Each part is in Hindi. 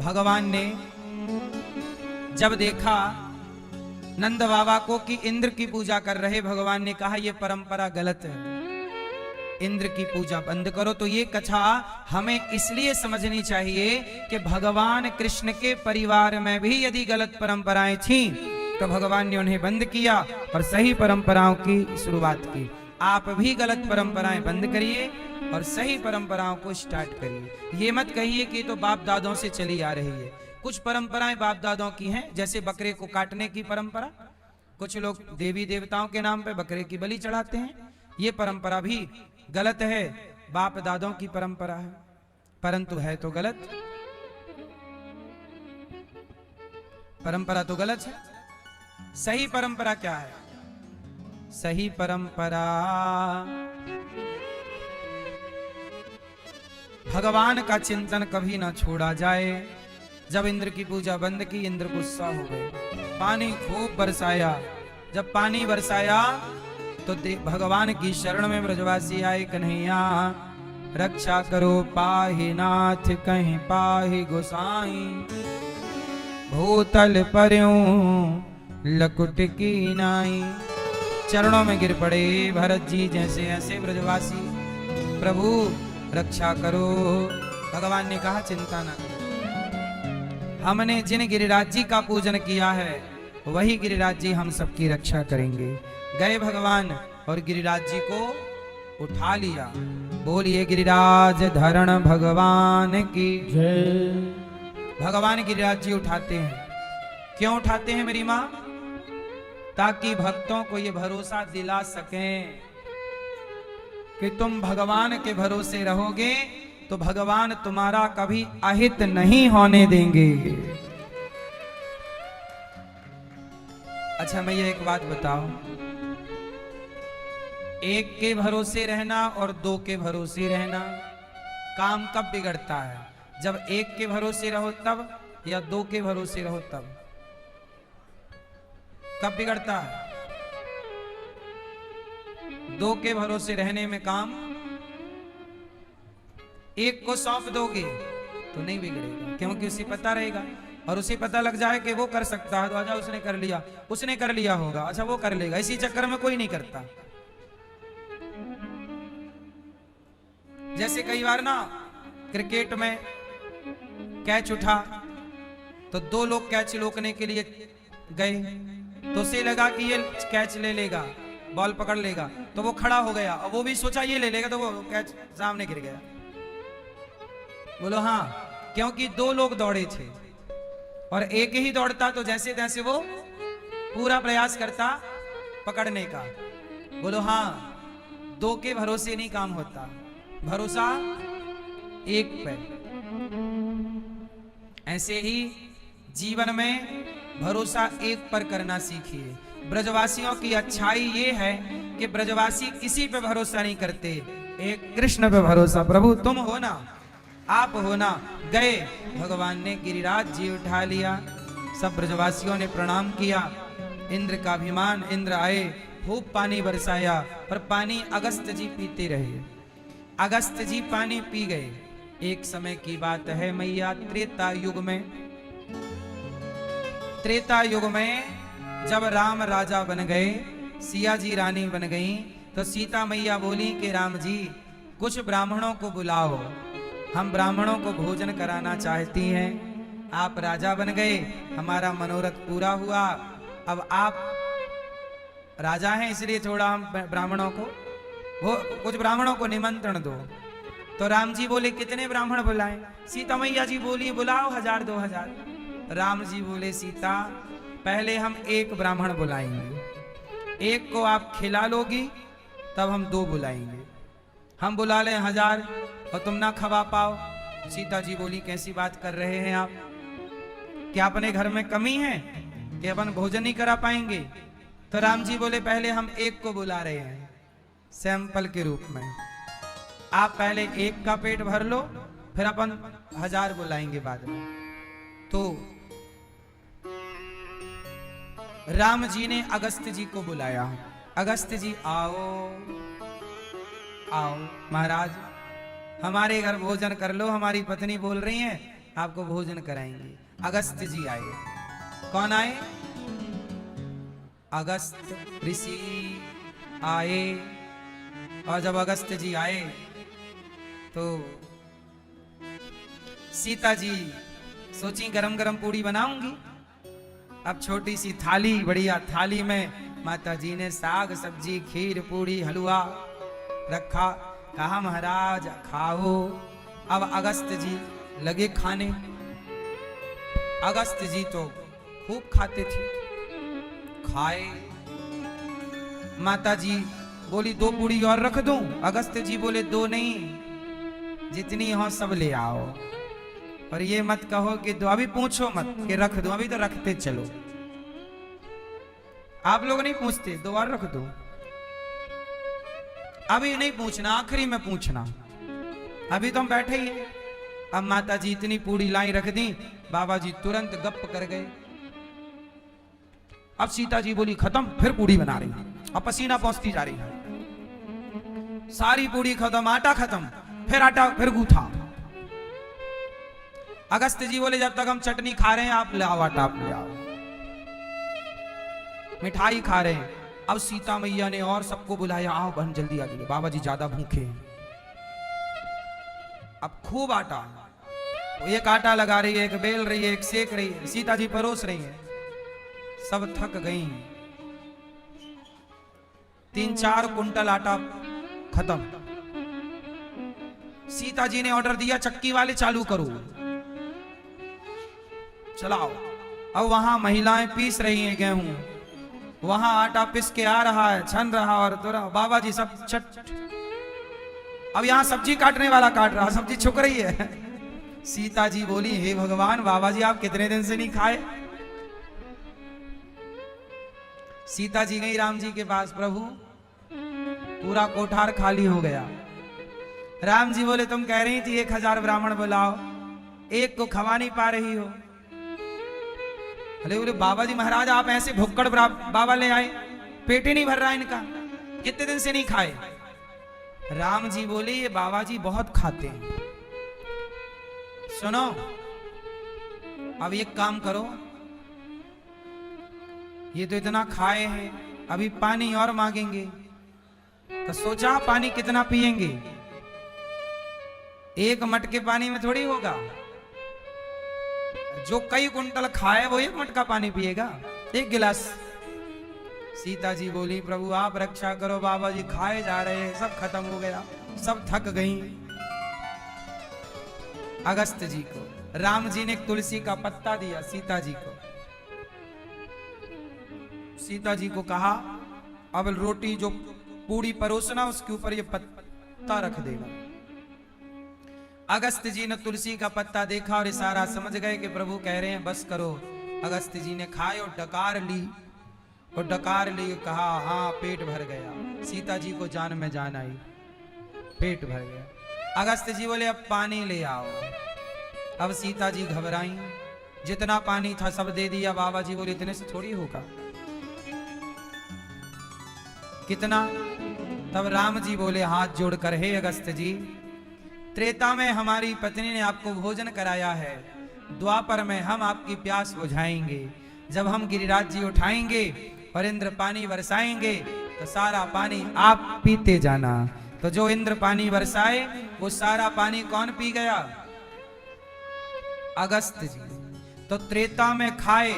भगवान ने जब देखा नंद बाबा को कि इंद्र की पूजा कर रहे, भगवान ने कहा यह परंपरा गलत है, इंद्र की पूजा बंद करो। तो ये कथा हमें इसलिए समझनी चाहिए कि भगवान कृष्ण के परिवार में भी यदि गलत परंपराएं थी तो भगवान ने उन्हें बंद किया और सही परंपराओं की शुरुआत की। आप भी गलत परंपराएं बंद करिए और सही परंपराओं को स्टार्ट करिए। ये मत कहिए कि तो बाप दादों से चली आ रही है। कुछ परंपराएं बाप दादों की हैं, जैसे बकरे को काटने की परंपरा, कुछ लोग देवी देवताओं के नाम पे बकरे की बलि चढ़ाते हैं, ये परंपरा भी गलत है, बाप दादों की परंपरा है, परंतु है तो गलत, परंपरा तो गलत है। सही परंपरा क्या है? सही परंपरा भगवान का चिंतन कभी ना छोड़ा जाए। जब इंद्र की पूजा बंद की, इंद्र गुस्सा हो गए, पानी खूब बरसाया। जब पानी बरसाया तो भगवान की शरण में ब्रजवासी आए, कन्हैया रक्षा करो पाहि नाथ, कहीं पाहि गोसाई, भूतल पर्यों लकुट की नाई। चरणों में गिर पड़े भरत जी जैसे ऐसे ब्रजवासी, प्रभु रक्षा करो। भगवान ने कहा चिंता ना करो, हमने जिन गिरिराज जी का पूजन किया है वही गिरिराज जी हम सबकी रक्षा करेंगे। गए भगवान और गिरिराज जी को उठा लिया। बोलिए गिरिराज धरण भगवान की जय। भगवान गिरिराज जी उठाते हैं। क्यों उठाते हैं मेरी मां? ताकि भक्तों को ये भरोसा दिला सकें कि तुम भगवान के भरोसे रहोगे तो भगवान तुम्हारा कभी अहित नहीं होने देंगे। अच्छा मैं ये एक बात बताओ, एक के भरोसे रहना और दो के भरोसे रहना, काम कब बिगड़ता है? जब एक के भरोसे रहो तब, या दो के भरोसे रहो तब? कब बिगड़ता है? दो के भरोसे रहने में काम, एक को सौंप दोगे तो नहीं बिगड़ेगा, क्योंकि उसे पता रहेगा और उसे पता लग जाए कि वो कर सकता है तो आजा उसने कर लिया, उसने कर लिया होगा, अच्छा वो कर लेगा। इसी चक्कर में कोई नहीं करता। जैसे कई बार ना क्रिकेट में कैच उठा तो दो लोग कैच रोकने के लिए गए, तो उसे लगा कि ये कैच ले लेगा, बॉल पकड़ लेगा, तो वो खड़ा हो गया और वो भी सोचा ये ले लेगा, तो वो कैच सामने गिर गया। बोलो हाँ, क्योंकि दो लोग दौड़े थे और एक ही दौड़ता तो जैसे तैसे वो पूरा प्रयास करता पकड़ने का। बोलो हाँ, दो के भरोसे नहीं काम होता, भरोसा एक पे। ऐसे ही जीवन में भरोसा एक पर करना सीखिए। ब्रजवासियों की अच्छाई ये है कि ब्रजवासी किसी पे भरोसा नहीं करते, एक कृष्ण पे भरोसा। प्रभु तुम हो ना, आप हो ना। गए भगवान ने गिरिराज जी उठा लिया, सब ब्रजवासियों ने प्रणाम किया। इंद्र का अभिमान, इंद्र आए, खूब पानी बरसाया, पर पानी अगस्त जी पीते रहे। अगस्त जी पानी पी गए। एक समय की बात है मैया, त्रेता युग में, त्रेता युग में जब राम राजा बन गए, सिया जी रानी बन गई, तो सीता मैया बोली कि राम जी कुछ ब्राह्मणों को बुलाओ, हम ब्राह्मणों को भोजन कराना चाहती हैं। आप राजा बन गए, हमारा मनोरथ पूरा हुआ, अब आप राजा हैं इसलिए थोड़ा हम ब्राह्मणों को कुछ ब्राह्मणों को निमंत्रण दो। तो राम जी बोले कितने ब्राह्मण बुलाएं? सीता मैया जी बोली बुलाओ 1000 2000। राम जी बोले सीता पहले हम एक ब्राह्मण बुलाएंगे, एक को आप खिला लोगी तब हम 2 बुलाएंगे। हम बुला लें 1000 और तुम ना खवा पाओ। सीता जी बोली कैसी बात कर रहे हैं आप? क्या अपने घर में कमी है कि अपन भोजन नहीं करा पाएंगे? तो राम जी बोले पहले हम एक को बुला रहे हैं सैंपल के रूप में, आप पहले एक का पेट भर लो, फिर अपन 1000 बुलाएंगे बाद में। तो राम जी ने अगस्त जी को बुलाया। अगस्त जी आओ आओ महाराज, हमारे घर भोजन कर लो, हमारी पत्नी बोल रही है आपको भोजन कराएंगे। अगस्त जी आए। कौन आए? अगस्त ऋषि आए। और जब अगस्त जी आए तो सीता जी सोची गरम गरम पूड़ी बनाऊंगी। अब छोटी सी थाली, बढ़िया थाली में माता जी ने साग सब्जी खीर पूड़ी हलवा रखा। कहा महाराज खाओ। अब अगस्त जी लगे खाने। अगस्त जी तो खूब खाते थे। खाए। माता जी बोली 2 पूड़ी और रख दूं? अगस्त जी बोले 2 नहीं, जितनी हो सब ले आओ। और ये मत कहो कि दो, अभी पूछो मत कि रख दो, अभी तो रखते चलो। आप लोग नहीं पूछते 2 और रख दो, अभी नहीं पूछना, आखिरी में पूछना, अभी तो हम बैठे ही हैं। अब माता जी इतनी पूड़ी लाई रख दी, बाबा जी तुरंत गप कर गए। अब सीता जी बोली खत्म, फिर पूड़ी बना रही, अब पसीना पहुंचती जा रही है। सारी पूड़ी खत्म, आटा खत्म, फिर आटा, फिर गूथा। अगस्त जी बोले जब तक हम चटनी खा रहे हैं आप ले आओ आटा, आप ले आओ। मिठाई खा रहे हैं। अब सीता मैया ने और सबको बुलाया, आओ बहन जल्दी आ जाइए, बाबा जी ज्यादा भूखे हैं। अब खूब आटा, एक आटा लगा रही है, एक बेल रही है, एक सेक रही है, सीता जी परोस रही है। सब थक गई। 3-4 कुंटल आटा खत्म। सीता जी ने ऑर्डर दिया चक्की वाले चालू करो, चलाओ। अब वहां महिलाएं पीस रही हैं गेहूं, वहां आटा पिस के आ रहा है, छन रहा और तुरा बाबा जी सब छट। अब यहां सब्जी काटने वाला काट रहा, सब्जी छुक रही है। सीता जी बोली हे भगवान, बाबा जी आप कितने दिन से नहीं खाए? सीता जी गई राम जी के पास, प्रभु पूरा कोठार खाली हो गया। राम जी बोले तुम कह रही थी 1000 ब्राह्मण बुलाओ, एक को खवा नहीं पा रही हो। अरे बोले बाबा जी महाराज आप ऐसे भुक्कड़ बाबा ले आए, पेट ही नहीं भर रहा इनका, कितने दिन से नहीं खाए। राम जी बोले ये बाबा जी बहुत खाते हैं। सुनो अब एक काम करो, ये तो इतना खाए हैं, अभी पानी और मांगेंगे। तो सोचा पानी कितना पिएंगे? एक मटके पानी में थोड़ी होगा, जो कई कुंटल खाए वो 1 मटका पानी पिएगा, 1 गिलास। सीता जी बोली प्रभु आप रक्षा करो, बाबा जी खाए जा रहे हैं, सब खत्म हो गया, सब थक गई। अगस्त जी को राम जी ने एक तुलसी का पत्ता दिया सीता जी को। सीता जी को कहा अब रोटी जो पूरी परोसना उसके ऊपर ये पत्ता रख देना। अगस्त जी ने तुलसी का पत्ता देखा और इशारा समझ गए कि प्रभु कह रहे हैं बस करो। अगस्त जी ने खाए और डकार ली, और डकार ली, कहा हाँ पेट भर गया। सीता जी को जान में जान आई, पेट भर गया। अगस्त जी बोले अब पानी ले आओ। अब सीता जी घबराई, जितना पानी था सब दे दिया। बाबा जी बोले इतने से थोड़ी होगा, कितना? तब राम जी बोले हाथ जोड़कर हे अगस्त जी, त्रेता में हमारी पत्नी ने आपको भोजन कराया है, द्वापर में हम आपकी प्यास बुझाएंगे। जब हम गिरिराज जी उठाएंगे और इंद्र पानी बरसाएंगे तो सारा पानी आप पीते जाना। तो जो इंद्र पानी बरसाए वो सारा पानी कौन पी गया? अगस्त जी। तो त्रेता में खाए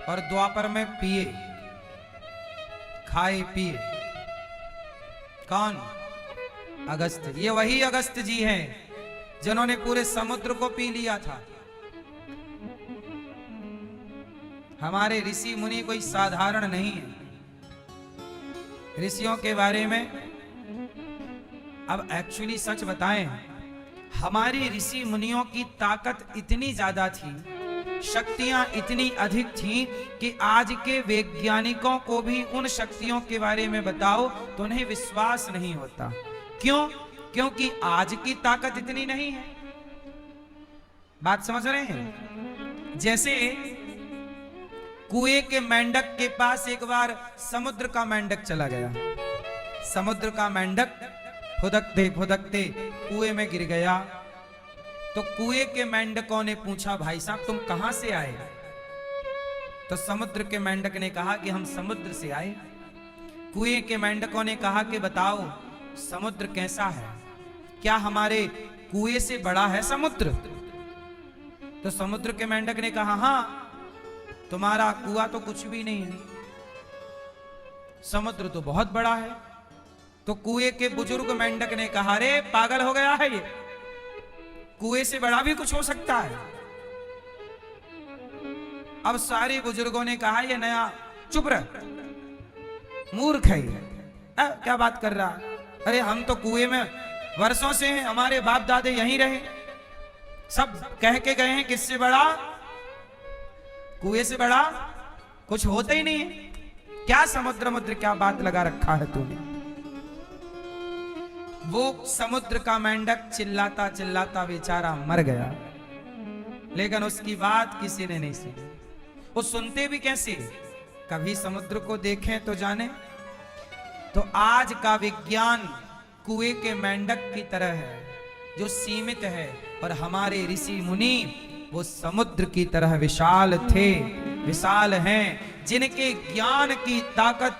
और द्वापर में पिए, खाए पिए। कौन? अगस्त। ये वही अगस्त जी हैं जिन्होंने पूरे समुद्र को पी लिया था। हमारे ऋषि मुनि कोई साधारण नहीं है। ऋषियों के बारे में अब एक्चुअली सच बताएं, हमारे ऋषि मुनियों की ताकत इतनी ज्यादा थी, शक्तियां इतनी अधिक थीं कि आज के वैज्ञानिकों को भी उन शक्तियों के बारे में बताओ तो उन्हें विश्वास नहीं होता। क्यों? क्योंकि आज की ताकत इतनी नहीं है। बात समझ रहे हैं? जैसे कुएं के मेंढक के पास एक बार समुद्र का मेंढक चला गया। समुद्र का मेंढक फुदकते फुदकते कुएं में गिर गया। तो तो कुएं के मेंढकों ने पूछा, भाई साहब तुम कहां से आए? तो समुद्र के मेंढक ने कहा कि हम समुद्र से आए। कुएं के मेंढकों ने कहा कि बताओ समुद्र कैसा है, क्या हमारे कुएं से बड़ा है समुद्र? तो समुद्र के मेंढक ने कहा, हां तुम्हारा कुआं तो कुछ भी नहीं है, समुद्र तो बहुत बड़ा है। तो कुएं के बुजुर्ग मेंढक ने कहा, अरे पागल हो गया है ये, कुएं से बड़ा भी कुछ हो सकता है। अब सारे बुजुर्गों ने कहा, ये नया, चुप रह, मूर्ख है ये, क्या बात कर रहा? अरे हम तो कुएं में वर्षों से हैं, हमारे बाप दादे यहीं रहे, सब कह के गए हैं किससे बड़ा, कुएं से बड़ा कुछ होता ही नहीं है, क्या समुद्र मुद्र क्या बात लगा रखा है तूने? वो समुद्र का मेंढक चिल्लाता चिल्लाता बेचारा मर गया, लेकिन उसकी बात किसी ने नहीं सुनी। वो सुनते भी कैसे, कभी समुद्र को देखें तो जाने। तो आज का विज्ञान कुएं के मेंढक की तरह है, जो सीमित है, और हमारे ऋषि मुनि वो समुद्र की तरह विशाल थे, विशाल हैं, जिनके ज्ञान की ताकत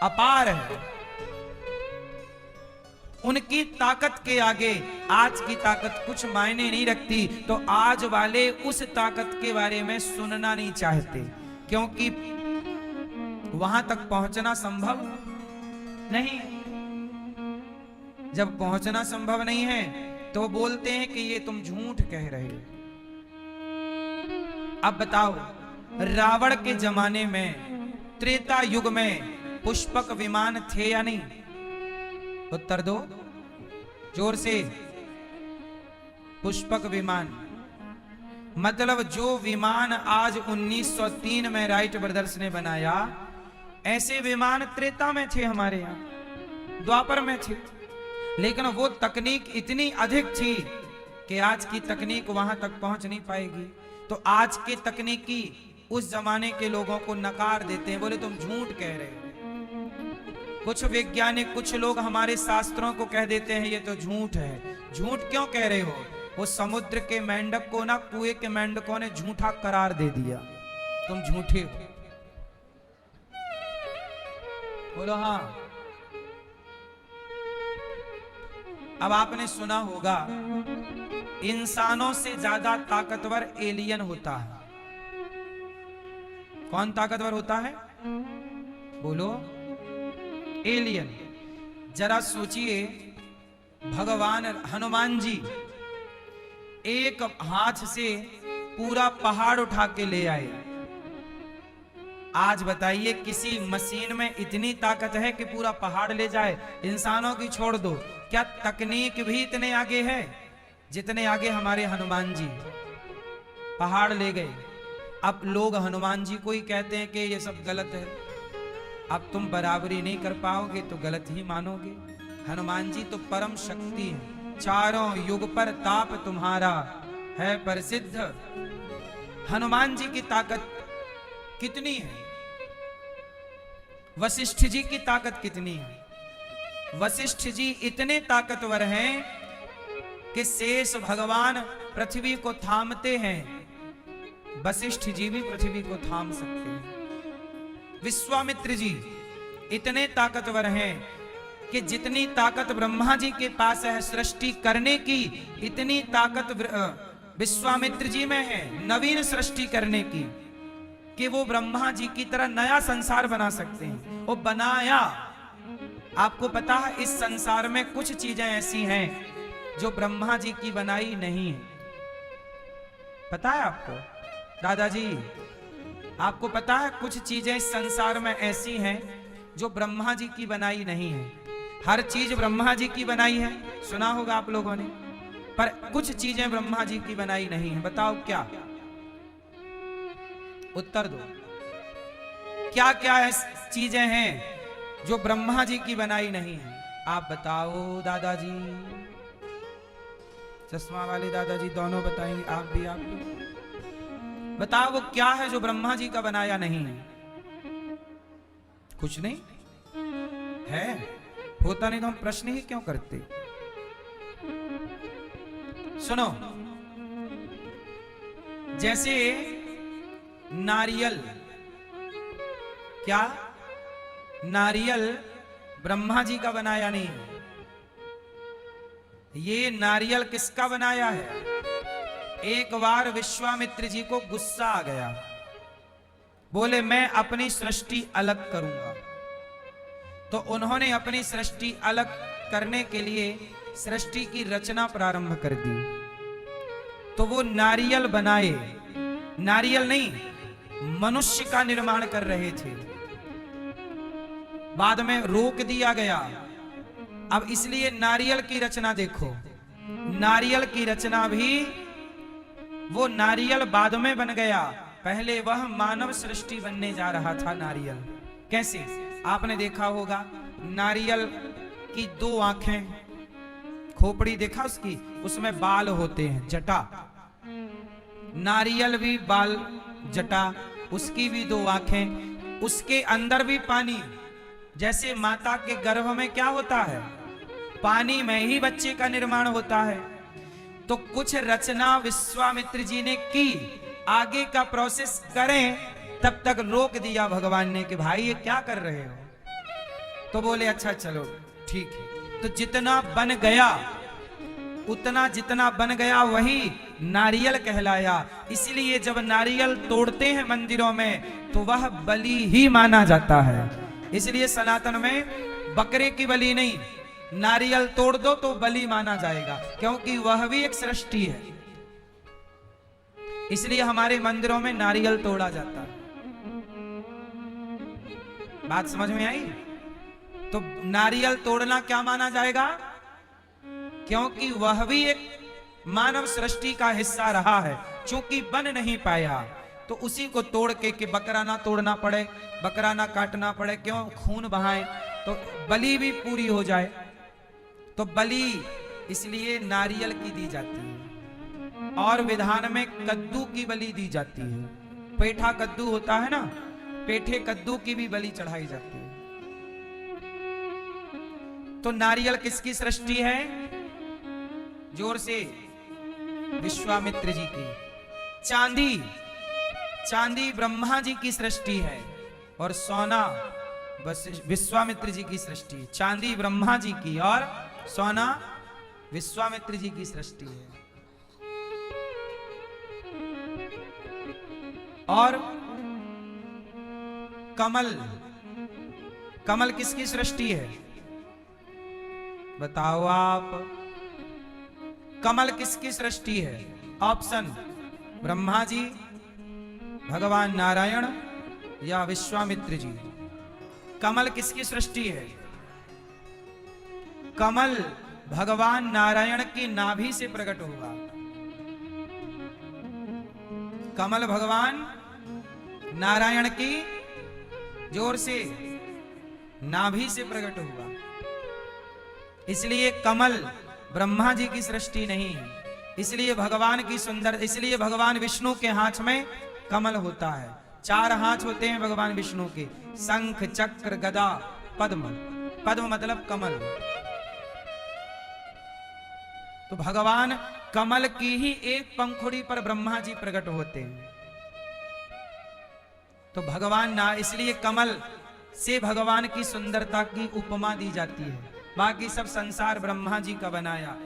अपार है। उनकी ताकत के आगे आज की ताकत कुछ मायने नहीं रखती। तो आज वाले उस ताकत के बारे में सुनना नहीं चाहते, क्योंकि वहां तक पहुंचना संभव नहीं। जब पहुंचना संभव नहीं है तो बोलते हैं कि ये तुम झूठ कह रहे हो। अब बताओ, रावण के जमाने में, त्रेता युग में पुष्पक विमान थे या नहीं? उत्तर दो जोर से। पुष्पक विमान मतलब जो विमान आज 1903 में राइट ब्रदर्स ने बनाया, ऐसे विमान त्रेता में थे, हमारे यहां द्वापर में थे। लेकिन वो तकनीक इतनी अधिक थी कि आज की तकनीक वहां तक पहुंच नहीं पाएगी। तो आज के तकनीकी उस जमाने के लोगों को नकार देते हैं, बोले तुम झूठ कह रहे हो। कुछ वैज्ञानिक, कुछ लोग हमारे शास्त्रों को कह देते हैं ये तो झूठ है। झूठ क्यों कह रहे हो? वो समुद्र के मेंढक को ना कुएं के मेंढकों ने झूठा करार दे दिया, तुम झूठे हो। बोलो हाँ। अब आपने सुना होगा इंसानों से ज्यादा ताकतवर एलियन होता है। कौन ताकतवर होता है? बोलो एलियन। जरा सोचिए, भगवान हनुमान जी एक हाथ से पूरा पहाड़ उठा के ले आए। आज बताइए किसी मशीन में इतनी ताकत है कि पूरा पहाड़ ले जाए? इंसानों की छोड़ दो, क्या तकनीक भी इतने आगे है जितने आगे हमारे हनुमान जी पहाड़ ले गए। अब लोग हनुमान जी को ही कहते हैं कि ये सब गलत है। अब तुम बराबरी नहीं कर पाओगे तो गलत ही मानोगे। हनुमान जी तो परम शक्ति है, चारों युग पर ताप तुम्हारा है प्रसिद्ध। हनुमान जी की ताकत कितनी है? वशिष्ठ जी की ताकत कितनी है? वशिष्ठ जी इतने ताकतवर हैं कि शेष भगवान पृथ्वी को थामते हैं, वशिष्ठ जी भी पृथ्वी को थाम सकते हैं। विश्वामित्र जी इतने ताकतवर हैं कि जितनी ताकत ब्रह्मा जी के पास है सृष्टि करने की, इतनी ताकत विश्वामित्र जी में है नवीन सृष्टि करने की, कि वो ब्रह्मा जी की तरह नया संसार बना सकते हैं। वो बनाया। आपको पता है इस संसार में कुछ चीजें ऐसी हैं जो ब्रह्मा जी की बनाई नहीं है। पता है आपको दादाजी? आपको पता है कुछ चीजें इस संसार में ऐसी हैं जो ब्रह्मा जी की बनाई नहीं है। हर चीज ब्रह्मा जी की बनाई है, सुना होगा आप लोगों ने, पर कुछ चीजें ब्रह्मा जी की बनाई नहीं है। बताओ क्या? उत्तर दो। क्या क्या चीजें हैं जो ब्रह्मा जी की बनाई नहीं है? आप बताओ दादाजी। चश्मा वाले दादाजी दोनों बताएंगे, आप भी बताओ वो क्या है जो ब्रह्मा जी का बनाया नहीं है? कुछ नहीं है? होता नहीं तो हम प्रश्न ही क्यों करते? सुनो, जैसे नारियल, क्या नारियल ब्रह्मा जी का बनाया नहीं है, ये नारियल किसका बनाया है? एक बार विश्वामित्र जी को गुस्सा आ गया, बोले मैं अपनी सृष्टि अलग करूंगा। तो उन्होंने अपनी सृष्टि अलग करने के लिए सृष्टि की रचना प्रारंभ कर दी। तो वो नारियल बनाए, नारियल नहीं मनुष्य का निर्माण कर रहे थे, बाद में रोक दिया गया। अब इसलिए नारियल की रचना देखो, नारियल की रचना भी वो नारियल बाद में बन गया, पहले वह मानव सृष्टि बनने जा रहा था नारियल। कैसे? आपने देखा होगा नारियल की दो आंखें, खोपड़ी देखा उसकी, उसमें बाल होते हैं, जटा। नारियल भी बाल जटा, उसकी भी दो आंखें, उसके अंदर भी पानी। जैसे माता के गर्भ में क्या होता है? पानी में ही बच्चे का निर्माण होता है। तो कुछ रचना विश्वामित्र जी ने की, आगे का प्रोसेस करें तब तक रोक दिया भगवान ने कि भाई ये क्या कर रहे हो। तो बोले अच्छा चलो ठीक है। तो जितना बन गया उतना, जितना बन गया वही नारियल कहलाया। इसलिए जब नारियल तोड़ते हैं मंदिरों में तो वह बलि ही माना जाता है। इसलिए सनातन में बकरे की बलि नहीं, नारियल तोड़ दो तो बलि माना जाएगा, क्योंकि वह भी एक सृष्टि है। इसलिए हमारे मंदिरों में नारियल तोड़ा जाता है। बात समझ में आई? तो नारियल तोड़ना क्या माना जाएगा? क्योंकि वह भी एक मानव सृष्टि का हिस्सा रहा है, क्योंकि बन नहीं पाया तो उसी को तोड़ के बकरा ना तोड़ना पड़े, बकरा ना काटना पड़े, क्यों खून बहाए, तो बलि भी पूरी हो जाए। तो बलि इसलिए नारियल की दी जाती है। और विधान में कद्दू की बलि दी जाती है। पेठा कद्दू होता है ना, पेठे कद्दू की भी बलि चढ़ाई जाती है। तो नारियल किसकी सृष्टि है? जोर से, विश्वामित्र जी की। चांदी, चांदी ब्रह्मा जी की सृष्टि है और सोना बस विश्वामित्र जी की सृष्टि। चांदी ब्रह्मा जी की और सोना विश्वामित्र जी की सृष्टि है। और कमल, कमल किसकी सृष्टि है? बताओ आप, कमल किसकी सृष्टि है? ऑप्शन, ब्रह्मा जी, भगवान नारायण या विश्वामित्र जी। कमल किसकी सृष्टि है? कमल भगवान नारायण की नाभि से प्रकट होगा। कमल भगवान नारायण की, जोर से, नाभि से प्रकट होगा। इसलिए कमल ब्रह्मा जी की सृष्टि नहीं है। इसलिए भगवान की सुंदर, इसलिए भगवान विष्णु के हाथ में कमल होता है। 4 हाथ होते हैं भगवान विष्णु के, शंख चक्र गदा पद्म। पद्म मतलब कमल। तो भगवान कमल की ही एक पंखुड़ी पर ब्रह्मा जी प्रकट होते हैं। तो भगवान ना, इसलिए कमल से भगवान की सुंदरता की उपमा दी जाती है। बाकी सब संसार ब्रह्मा जी का बनाया।